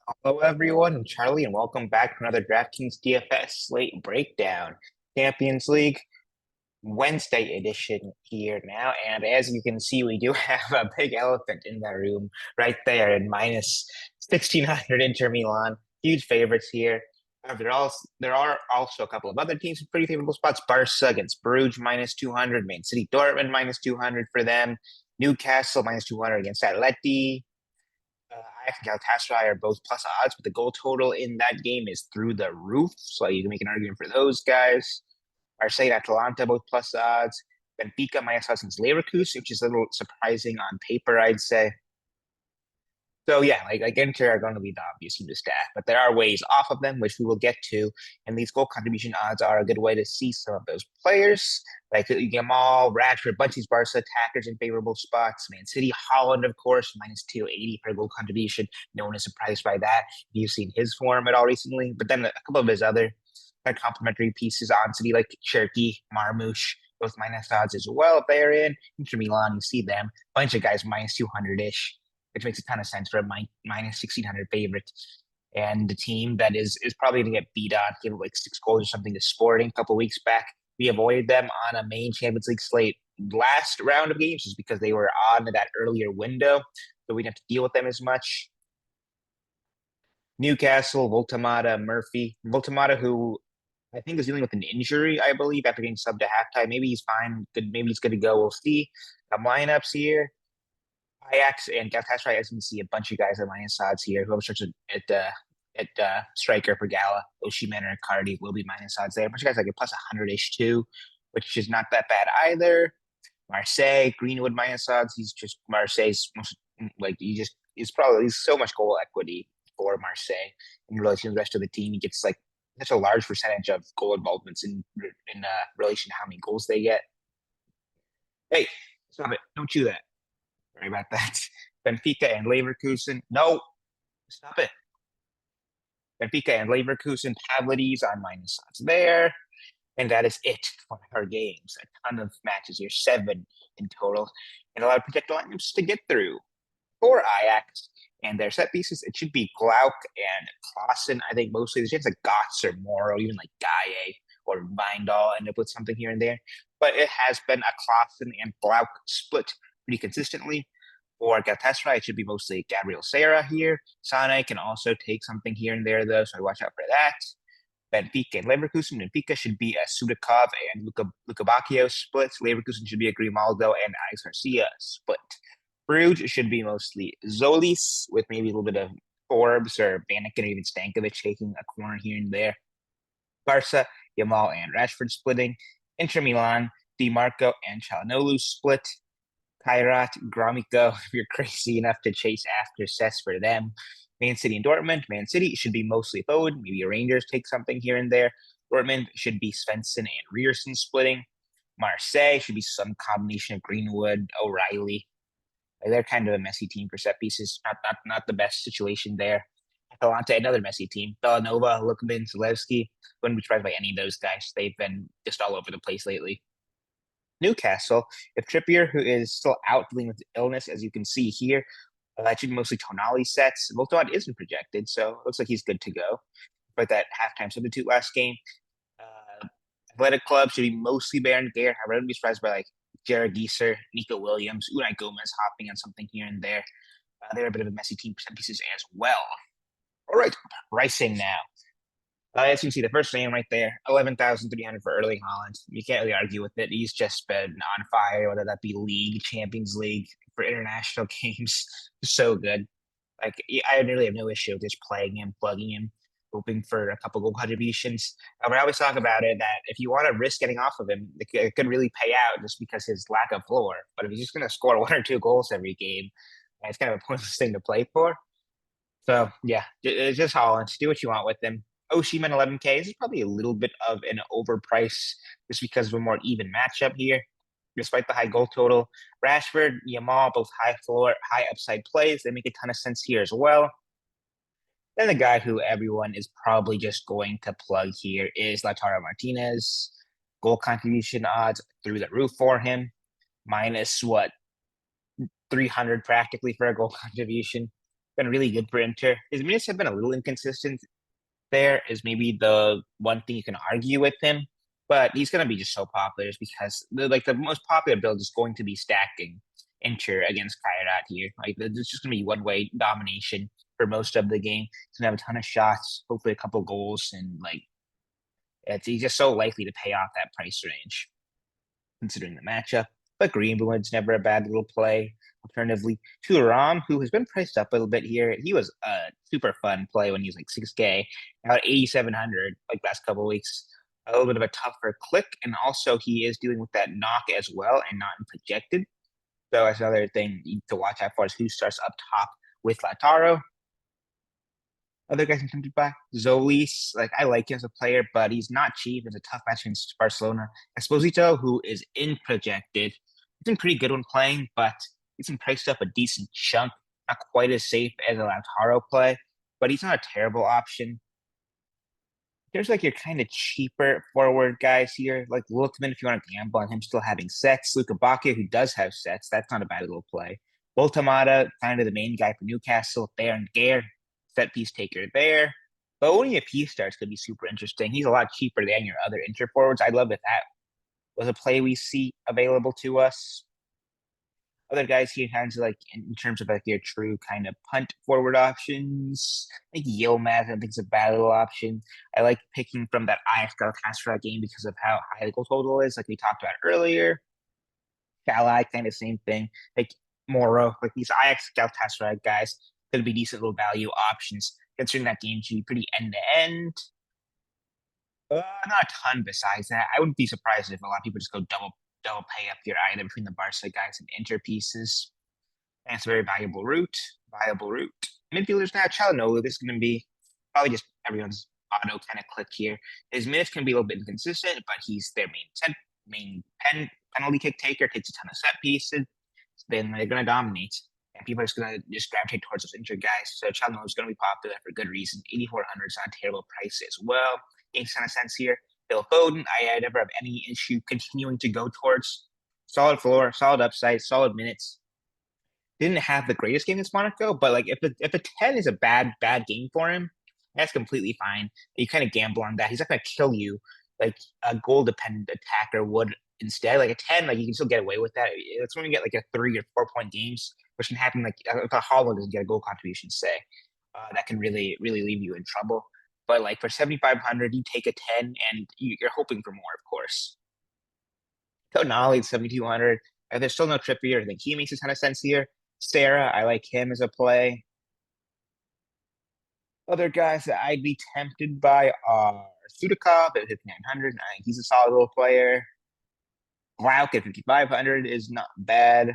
Hello, everyone. I'm Charlie, and welcome back to another DraftKings DFS Slate Breakdown. Champions League Wednesday edition here now. And as you can see, we do have a big elephant in the room right there in minus 1600 Inter Milan. Huge favorites here. There are also a couple of other teams with pretty favorable spots. Barca against Bruges minus 200, Man City Dortmund minus 200 for them, Newcastle minus 200 against Atleti. Ajax and Galatasaray are both plus odds, but the goal total in that game is through the roof. So you can make an argument for those guys. Marseille and Atalanta both plus odds. Benfica minus odds against Leverkusen, which is a little surprising on paper, I'd say. So yeah, like Inter are going to be the obvious team to stack, but there are ways off of them, which we will get to. And these goal contribution odds are a good way to see some of those players, like Yamal, Rashford, a bunch of these Barca attackers in favorable spots. Man City, Holland, of course, minus 280 for goal contribution. No one is surprised by that. You've seen his form at all recently, but then a couple of his other complementary pieces on City, like Cherky, Marmoush, both minus odds as well. If they're in Inter Milan, you see them. Bunch of guys minus 200 ish, which makes a ton of sense for a minus 1600 favorite. And the team that is probably going to get beat on, give like 6 goals or something to Sporting a couple weeks back. We avoided them on a main Champions League slate last round of games just because they were on that earlier window. So we didn't have to deal with them as much. Newcastle, Voltamata, Murphy. Voltamata, who I think is dealing with an injury, I believe, after getting subbed to halftime. Maybe he's fine. Good. Maybe he's good to go. We'll see. Lineups here. Ajax and Galatasaray, as you can see, a bunch of guys at minus odds here. Whoever starts at striker for Gala, Osimhen or Icardi will be minus odds there. A bunch of guys like a plus 100-ish too, which is not that bad either. Marseille, Greenwood minus odds. He's just Marseille's like he's so much goal equity for Marseille in relation to the rest of the team. He gets like such a large percentage of goal involvements in relation to how many goals they get. Hey, stop it! Don't do that. Sorry about that. Benfica and Leverkusen. No, stop it. Benfica and Leverkusen, Pavlidis on minus odds there. And that is it for our games. A ton of matches here, 7 in total, and a lot of projected lineups to get through. For Ajax and their set pieces, it should be Glauc and Klaassen. I think mostly there's a chance like Gotts or Moro, even like Gaye or Vindal end up with something here and there. But it has been a Klaassen and Glauc split pretty consistently. For Galatasaray, it should be mostly Gabriel Serra here. Sane can also take something here and there, though, so I watch out for that. Benfica and Leverkusen. Benfica should be a Sudakov and Luka Bacchio split. Leverkusen should be a Grimaldo and Alex Garcia split. Bruges should be mostly Zolis with maybe a little bit of Forbes or Bannikin or even Stankovic taking a corner here and there. Barca, Yamal and Rashford splitting. Inter Milan, Di Marco and Çalhanoğlu split. Kairat, Gromyko, if you're crazy enough to chase after Cess for them. Man City and Dortmund. Man City should be mostly forward. Maybe Rangers take something here and there. Dortmund should be Svensson and Rierson splitting. Marseille should be some combination of Greenwood, O'Reilly. They're kind of a messy team for set pieces. Not the best situation there. Atalanta, another messy team. Villanova, Lukman, Zalewski. Wouldn't be surprised by any of those guys. They've been just all over the place lately. Newcastle, if Trippier, who is still out dealing with illness, as you can see here, that should be mostly Tonali sets. Voltod isn't projected, so it looks like he's good to go. But that halftime substitute last game. Athletic Club should be mostly Baron Gear. I wouldn't be surprised by like Jared Gieser, Nico Williams, Unai Gomez hopping on something here and there. They're a bit of a messy team for set pieces as well. All right, pricing now. As you can see, the first name right there, 11,300 for Erling Haaland. You can't really argue with it. He's just been on fire, whether that be League, Champions League, for international games. So good. Like, I really have no issue with just playing him, plugging him, hoping for a couple goal contributions. I always talk about it that if you want to risk getting off of him, it could really pay out just because his lack of floor. But if he's just going to score 1 or 2 goals every game, it's kind of a pointless thing to play for. So, yeah, it's just Haaland. Do what you want with him. Osimhen 11K. This is probably a little bit of an overprice just because of a more even matchup here, despite the high goal total. Rashford, Yamal, both high floor, high upside plays. They make a ton of sense here as well. Then the guy who everyone is probably just going to plug here is Lautaro Martinez. Goal contribution odds through the roof for him. Minus what? 300 practically for a goal contribution. been really good for Inter. His minutes have been a little inconsistent. There is maybe the one thing you can argue with him, but he's going to be just so popular just because the most popular build is going to be stacking Inter against Kairat here. Like there's just going to be one way domination for most of the game. He's going to have a ton of shots, hopefully a couple goals, and he's just so likely to pay off that price range considering the matchup. But Greenwood's never a bad little play. Alternatively, to Ram, who has been priced up a little bit here. He was a super fun play when he was like 6K, about 8,700 like last couple of weeks. A little bit of a tougher click, and also he is dealing with that knock as well and not in projected. So that's another thing to watch out for is who starts up top with Lautaro. Other guys I'm tempted by Zolis. Like I like him as a player, but he's not cheap. It's a tough match against Barcelona. Esposito, who is in projected, he's been pretty good when playing, but he's been priced up a decent chunk. Not quite as safe as a Lautaro play, but he's not a terrible option. There's like your kind of cheaper forward guys here, like Lookman if you want to gamble on him still having sets. Luka Bakia, who does have sets, that's not a bad little play. Voltamata, kind of the main guy for Newcastle. Baron Gare, set piece taker there. But only if he starts could be super interesting. He's a lot cheaper than your other Inter forwards. I'd love if that was a play we see available to us. Other guys here kind of like in terms of like your true kind of punt forward options. I think Yilmaz I think is a bad little option. I like picking from that Ajax Galatasaray game because of how high the goal total is, like we talked about earlier. Shalai, kind of same thing. Like Moro, like these Ajax Galatasaray guys could be decent little value options considering that game should be pretty end to end. Not a ton besides that. I wouldn't be surprised if a lot of people just go double pay up here either between the Barca guys and Inter pieces. And it's a very valuable route. Viable route. Midfielders now, Çalhanoğlu. This is going to be probably just everyone's auto kind of click here. His minutes can be a little bit inconsistent, but he's their penalty kick taker, takes a ton of set pieces. Then they're going to dominate. And people are just going to just gravitate towards those Inter guys. So Çalhanoğlu is going to be popular for good reason. 8,400 is not a terrible price as well. Makes a ton of sense here. Phil Foden, I never have any issue continuing to go towards. Solid floor, solid upside, solid minutes. Didn't have the greatest game against Monaco, but like if a 10 is a bad game for him, that's completely fine. You kind of gamble on that. He's not going to kill you like a goal dependent attacker would instead. Like a 10, like you can still get away with that. It's when you get like a 3 or 4 point games, which can happen like if a Hollow doesn't get a goal contribution, say, that can really leave you in trouble. But like for 7,500, you take a 10 and you're hoping for more, of course. Tonali 7,200. There's still no Trippier. I think he makes a ton of sense here. Sarah, I like him as a play. Other guys that I'd be tempted by are Sudakov at 5,900. I think he's a solid little player. Glauc at 5,500 is not bad.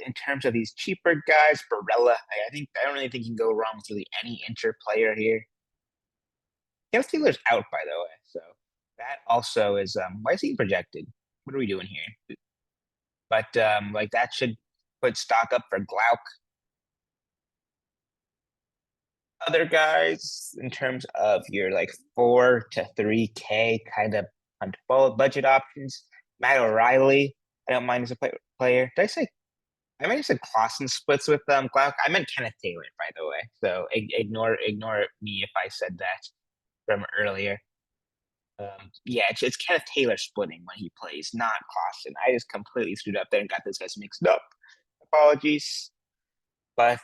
In terms of these cheaper guys, Barella, I don't really think you can go wrong with really any Inter player here. Kenneth Taylor's out, by the way, so that also is why is he projected? What are we doing here? But like that should put stock up for Glauc. Other guys in terms of your like 4 to 3K kind of on budget options. Matt O'Reilly, I don't mind as a player. Did I say? I might have said Clausen splits with Glauc. I meant Kenneth Taylor, by the way. So ignore me if I said that from earlier. Yeah, it's Kenneth Taylor splitting when he plays, not Clausen. I just completely screwed up there and got those guys mixed up. Apologies. But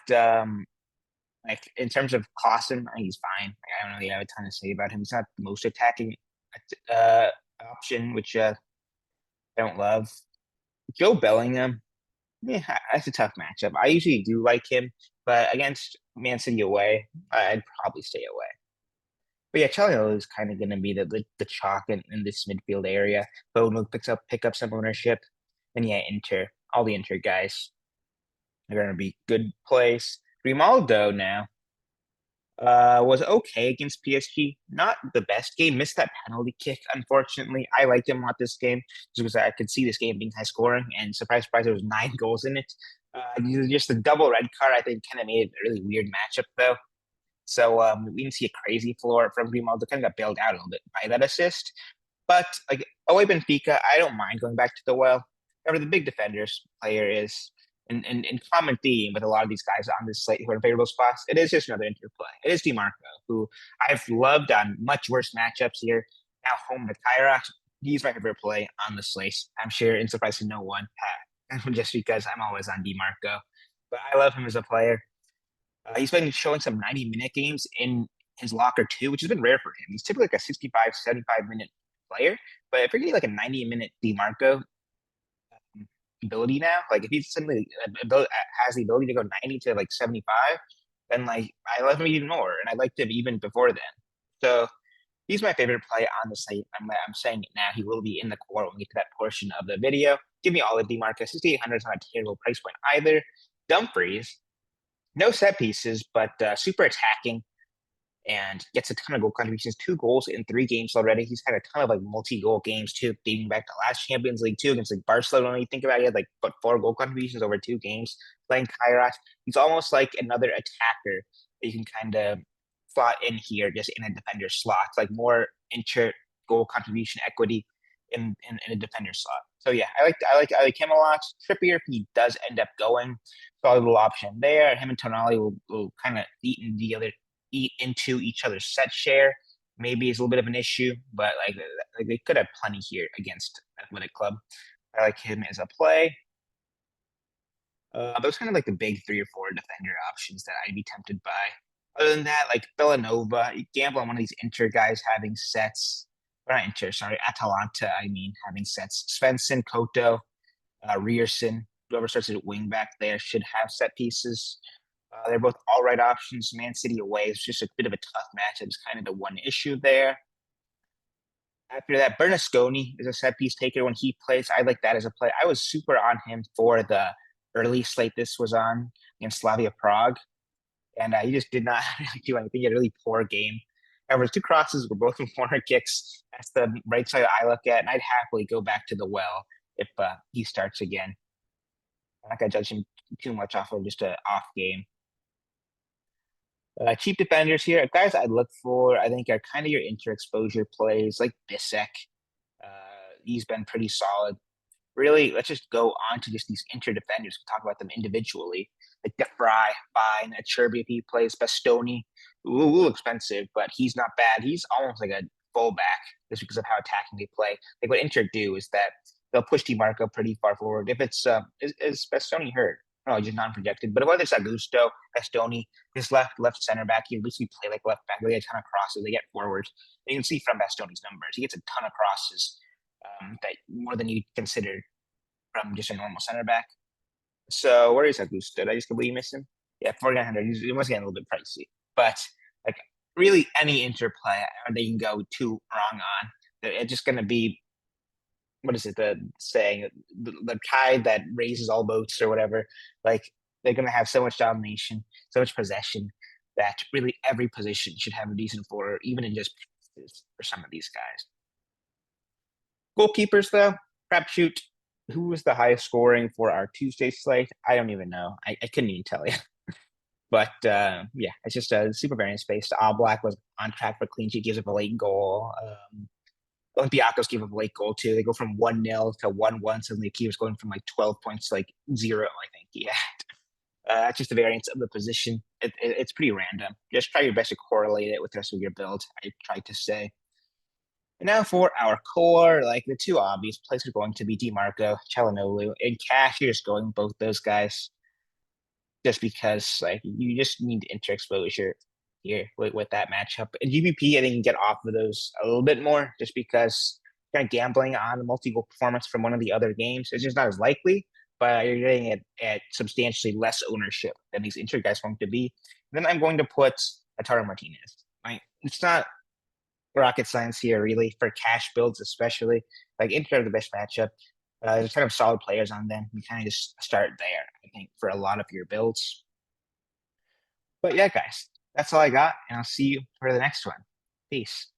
like in terms of Clausen, I think he's fine. Like, I don't really have a ton to say about him. He's not the most attacking option, which I don't love. Joe Bellingham, yeah, that's a tough matchup. I usually do like him, but against Man City away, I'd probably stay away. But yeah, Çalhanoğlu is kind of going to be the chalk in this midfield area. Foden pick up some ownership, and yeah, Inter, all the Inter guys are going to be good plays. Grimaldo now was okay against PSG. Not the best game. Missed that penalty kick, unfortunately. I liked him a lot this game just because I could see this game being high scoring. And surprise, there was 9 goals in it. Just the double red card, I think, kind of made it a really weird matchup, though. So we didn't see a crazy floor from Grimaldo. Kind of got bailed out a little bit by that assist. But like away Benfica, I don't mind going back to the well. However, the big defenders player is in common theme with a lot of these guys on this slate who are in favorable spots, it is just another Inter play. It is DeMarco, who I've loved on much worse matchups here. Now home to Kairos. He's my favorite play on the slate. I'm sure it's surprising no one, just because I'm always on DeMarco. But I love him as a player. He's been showing some 90-minute games in his locker too, which has been rare for him. He's typically like a 65, 75-minute player. But if you're getting like a 90-minute DeMarco ability now, like if he's suddenly has the ability to go 90 to like 75, then like I love him even more. And I liked him even before then. So he's my favorite play on the site. I'm saying it now. He will be in the core when we get to that portion of the video. Give me all of DeMarco. 6,800 is not a terrible price point either. Dumfries, no set pieces, but super attacking and gets a ton of goal contributions. 2 goals in 3 games already. He's had a ton of like multi-goal games too, dating back to last Champions League too against like Barcelona. When you think about it, he had like 4 goal contributions over 2 games playing Kairos. He's almost like another attacker that you can kind of slot in here, just in a defender slot, like more inter goal contribution equity in a defender slot. So yeah, I like him a lot. Trippier, if he does end up going, solid little option there. Him and Tonali will kind of eat into each other's set share. Maybe it's a little bit of an issue, but like they could have plenty here against Athletic Club. I like him as a play. Those kind of like the big 3 or 4 defender options that I'd be tempted by. Other than that, like Villanova, you gamble on one of these Inter guys having sets. Or not Inter, sorry, Atalanta, I mean, having sets. Svensson, Koto, Rierson, whoever starts at wing back there should have set pieces. They're both all right options. Man City away is just a bit of a tough matchup. It's kind of the one issue there. After that, Bernasconi is a set piece taker when he plays. I like that as a play. I was super on him for the early slate this was on against Slavia Prague, and he just did not really do anything. He had a really poor game. However, his 2 crosses were both from corner kicks. That's the right side I look at, and I'd happily go back to the well if he starts again. I'm not going to judge him too much off of just an off game. Cheap defenders here, guys I'd look for, I think, are kind of your inter exposure plays like Bissek. He's been pretty solid. Really, let's just go on to just these inter defenders. We'll talk about them individually. Like DeFry, fine. Cherby if he plays. Bastoni, ooh, expensive, but he's not bad. He's almost like a fullback just because of how attacking they play. Like what Inter do is that they'll push DeMarco pretty far forward. If it's is Bastoni hurt? No, he's just non-projected. But whether it's Augusto, Bastoni, his left center back, he at least play like left back. They get a ton of crosses. They get forwards. You can see from Bastoni's numbers, he gets a ton of crosses. That more than you consider from just a normal center back. So where is Augusto? Did I just completely miss him? Yeah, 4,900. It was getting a little bit pricey, but like really any interplay they can go too wrong on. It's just going to be what is it? The saying the tide that raises all boats or whatever. Like they're going to have so much domination, so much possession that really every position should have a decent forward, even in just passes for some of these guys. Goalkeepers, though, crapshoot. Who was the highest scoring for our Tuesday slate? I don't even know. I couldn't even tell you. But yeah, it's just a super variance based. Black was on track for clean sheet, gives up a late goal. Olympiacos gave up a late goal too. They go from 1-0 to 1-1. Suddenly, he was going from like 12 points to like 0, I think. Yeah. That's just the variance of the position. It's pretty random. Just try your best to correlate it with the rest of your build, I tried to say. And now for our core, like the 2 obvious plays are going to be DeMarco, Çalhanoğlu. In cash, you're just going both those guys just because like you just need inter exposure here with that matchup. And GBP, I think you can get off of those a little bit more just because kind of gambling on the multi-goal performance from one of the other games is just not as likely, but you're getting it at substantially less ownership than these inter guys going to be. And then I'm going to put Lautaro Martinez. Right? It's not rocket science here, really, for cash builds, especially. Like Inter have the best matchup. There's kind of solid players on them. You kind of just start there, I think, for a lot of your builds. But yeah, guys, that's all I got, and I'll see you for the next one. Peace.